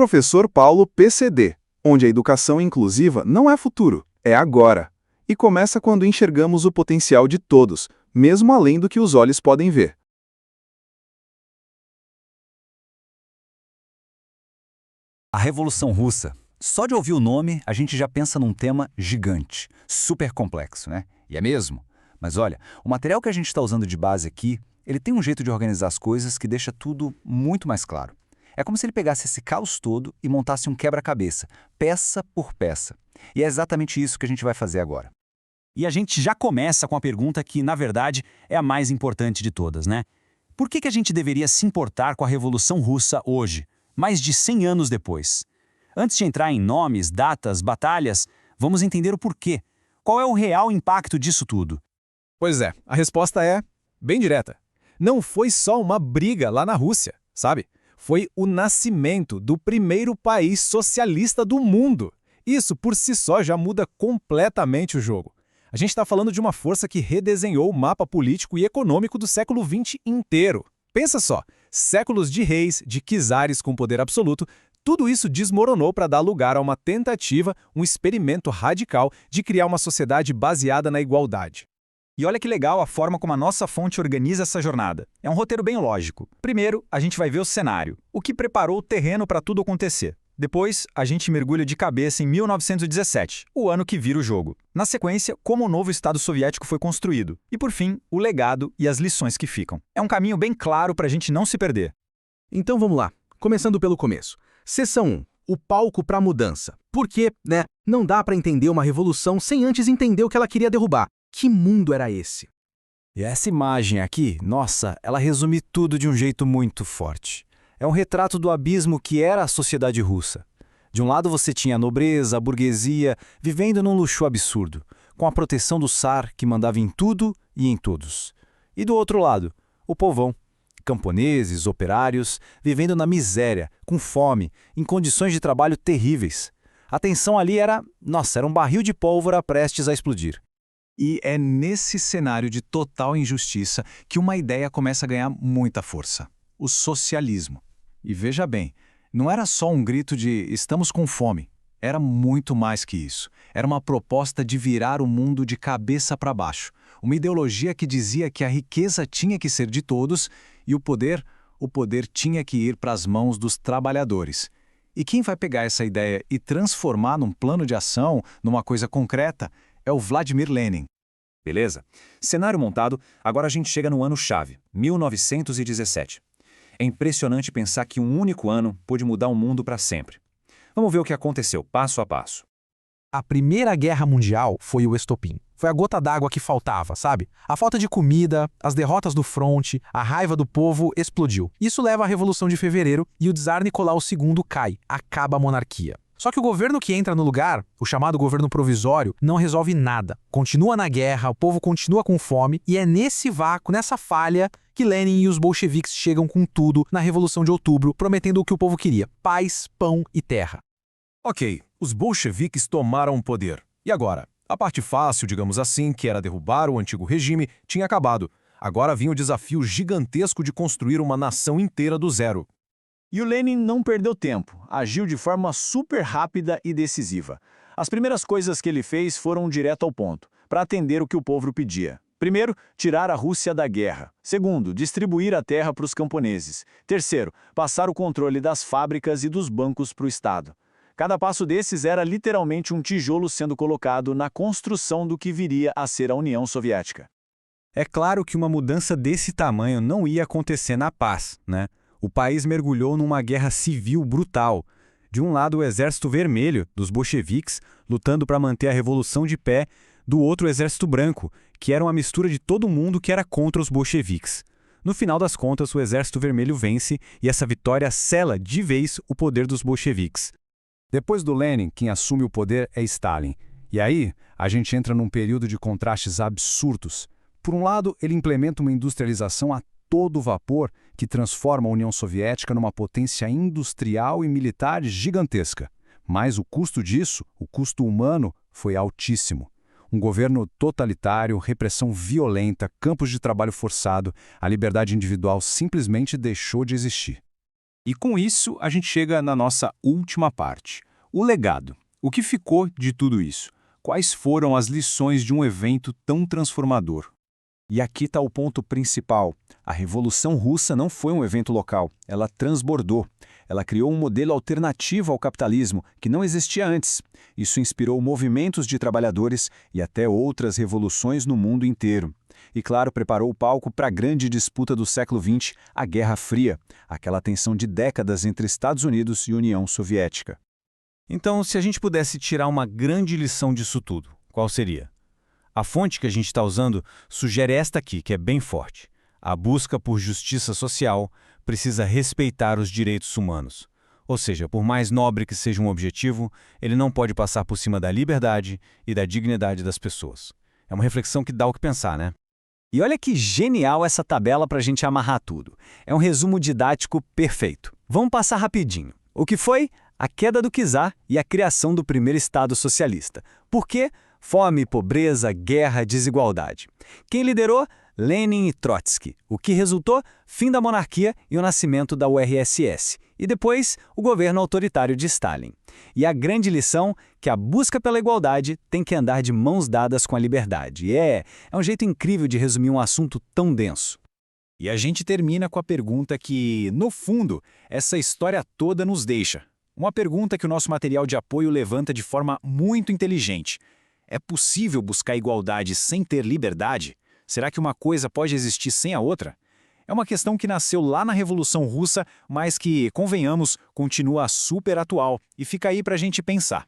Professor Paulo PCD, onde a educação inclusiva não é futuro, é agora. E começa quando enxergamos o potencial de todos, mesmo além do que os olhos podem ver. A Revolução Russa. Só de ouvir o nome, a gente já pensa num tema gigante, super complexo, né? E é mesmo. Mas olha, o material que a gente está usando de base aqui, ele tem um jeito de organizar as coisas que deixa tudo muito mais claro. É como se ele pegasse esse caos todo e montasse um quebra-cabeça, peça por peça. E é exatamente isso que a gente vai fazer agora. E a gente já começa com a pergunta que, na verdade, é a mais importante de todas, né? Por que a gente deveria se importar com a Revolução Russa hoje, mais de 100 anos depois? Antes de entrar em nomes, datas, batalhas, vamos entender o porquê. Qual é o real impacto disso tudo? Pois é, a resposta é bem direta. Não foi só uma briga lá na Rússia, sabe? Foi o nascimento do primeiro país socialista do mundo. Isso, por si só, já muda completamente o jogo. A gente está falando de uma força que redesenhou o mapa político e econômico do século XX inteiro. Pensa só, séculos de reis, de czares com poder absoluto, tudo isso desmoronou para dar lugar a uma tentativa, um experimento radical de criar uma sociedade baseada na igualdade. E olha que legal a forma como a nossa fonte organiza essa jornada. É um roteiro bem lógico. Primeiro, a gente vai ver o cenário, o que preparou o terreno para tudo acontecer. Depois, a gente mergulha de cabeça em 1917, o ano que vira o jogo. Na sequência, como o novo Estado Soviético foi construído. E por fim, o legado e as lições que ficam. É um caminho bem claro para a gente não se perder. Então vamos lá, começando pelo começo. Seção 1. O palco para a mudança. Porque, né, não dá para entender uma revolução sem antes entender o que ela queria derrubar. Que mundo era esse? E essa imagem aqui, nossa, ela resume tudo de um jeito muito forte. É um retrato do abismo que era a sociedade russa. De um lado você tinha a nobreza, a burguesia, vivendo num luxo absurdo, com a proteção do Tsar que mandava em tudo e em todos. E do outro lado, o povão. Camponeses, operários, vivendo na miséria, com fome, em condições de trabalho terríveis. A tensão ali era um barril de pólvora prestes a explodir. E é nesse cenário de total injustiça que uma ideia começa a ganhar muita força: o socialismo. E veja bem, não era só um grito de "estamos com fome". Era muito mais que isso. Era uma proposta de virar o mundo de cabeça para baixo. Uma ideologia que dizia que a riqueza tinha que ser de todos e o poder tinha que ir para as mãos dos trabalhadores. E quem vai pegar essa ideia e transformar num plano de ação, numa coisa concreta, é o Vladimir Lenin. Beleza? Cenário montado, agora a gente chega no ano-chave, 1917. É impressionante pensar que um único ano pôde mudar o mundo para sempre. Vamos ver o que aconteceu, passo a passo. A Primeira Guerra Mundial foi o estopim. Foi a gota d'água que faltava, sabe? A falta de comida, as derrotas do fronte, a raiva do povo explodiu. Isso leva à Revolução de Fevereiro e o Tsar Nicolau II cai, acaba a monarquia. Só que o governo que entra no lugar, o chamado governo provisório, não resolve nada. Continua na guerra, o povo continua com fome, e é nesse vácuo, nessa falha, que Lenin e os bolcheviques chegam com tudo na Revolução de Outubro, prometendo o que o povo queria: paz, pão e terra. Ok, os bolcheviques tomaram o poder. E agora? A parte fácil, digamos assim, que era derrubar o antigo regime, tinha acabado. Agora vinha o desafio gigantesco de construir uma nação inteira do zero. E o Lenin não perdeu tempo, agiu de forma super rápida e decisiva. As primeiras coisas que ele fez foram direto ao ponto, para atender o que o povo pedia. Primeiro, tirar a Rússia da guerra. Segundo, distribuir a terra para os camponeses. Terceiro, passar o controle das fábricas e dos bancos para o Estado. Cada passo desses era literalmente um tijolo sendo colocado na construção do que viria a ser a União Soviética. É claro que uma mudança desse tamanho não ia acontecer na paz, né? O país mergulhou numa guerra civil brutal. De um lado, o Exército Vermelho, dos bolcheviques, lutando para manter a revolução de pé, do outro, o Exército Branco, que era uma mistura de todo mundo que era contra os bolcheviques. No final das contas, o Exército Vermelho vence e essa vitória sela de vez o poder dos bolcheviques. Depois do Lenin, quem assume o poder é Stalin. E aí, a gente entra num período de contrastes absurdos. Por um lado, ele implementa uma industrialização a todo vapor que transforma a União Soviética numa potência industrial e militar gigantesca. Mas o custo disso, o custo humano, foi altíssimo. Um governo totalitário, repressão violenta, campos de trabalho forçado, a liberdade individual simplesmente deixou de existir. E com isso, a gente chega na nossa última parte. O legado. O que ficou de tudo isso? Quais foram as lições de um evento tão transformador? E aqui está o ponto principal. A Revolução Russa não foi um evento local, ela transbordou. Ela criou um modelo alternativo ao capitalismo que não existia antes. Isso inspirou movimentos de trabalhadores e até outras revoluções no mundo inteiro. E, claro, preparou o palco para a grande disputa do século XX, a Guerra Fria, aquela tensão de décadas entre Estados Unidos e União Soviética. Então, se a gente pudesse tirar uma grande lição disso tudo, qual seria? A fonte que a gente está usando sugere esta aqui, que é bem forte. A busca por justiça social precisa respeitar os direitos humanos. Ou seja, por mais nobre que seja um objetivo, ele não pode passar por cima da liberdade e da dignidade das pessoas. É uma reflexão que dá o que pensar, né? E olha que genial essa tabela para a gente amarrar tudo. É um resumo didático perfeito. Vamos passar rapidinho. O que foi? A queda do czar e a criação do primeiro Estado socialista. Por quê? Fome, pobreza, guerra, desigualdade. Quem liderou? Lenin e Trotsky. O que resultou? Fim da monarquia e o nascimento da URSS. E depois, o governo autoritário de Stalin. E a grande lição, que a busca pela igualdade tem que andar de mãos dadas com a liberdade. É um jeito incrível de resumir um assunto tão denso. E a gente termina com a pergunta que, no fundo, essa história toda nos deixa. Uma pergunta que o nosso material de apoio levanta de forma muito inteligente. É possível buscar igualdade sem ter liberdade? Será que uma coisa pode existir sem a outra? É uma questão que nasceu lá na Revolução Russa, mas que, convenhamos, continua super atual e fica aí para a gente pensar.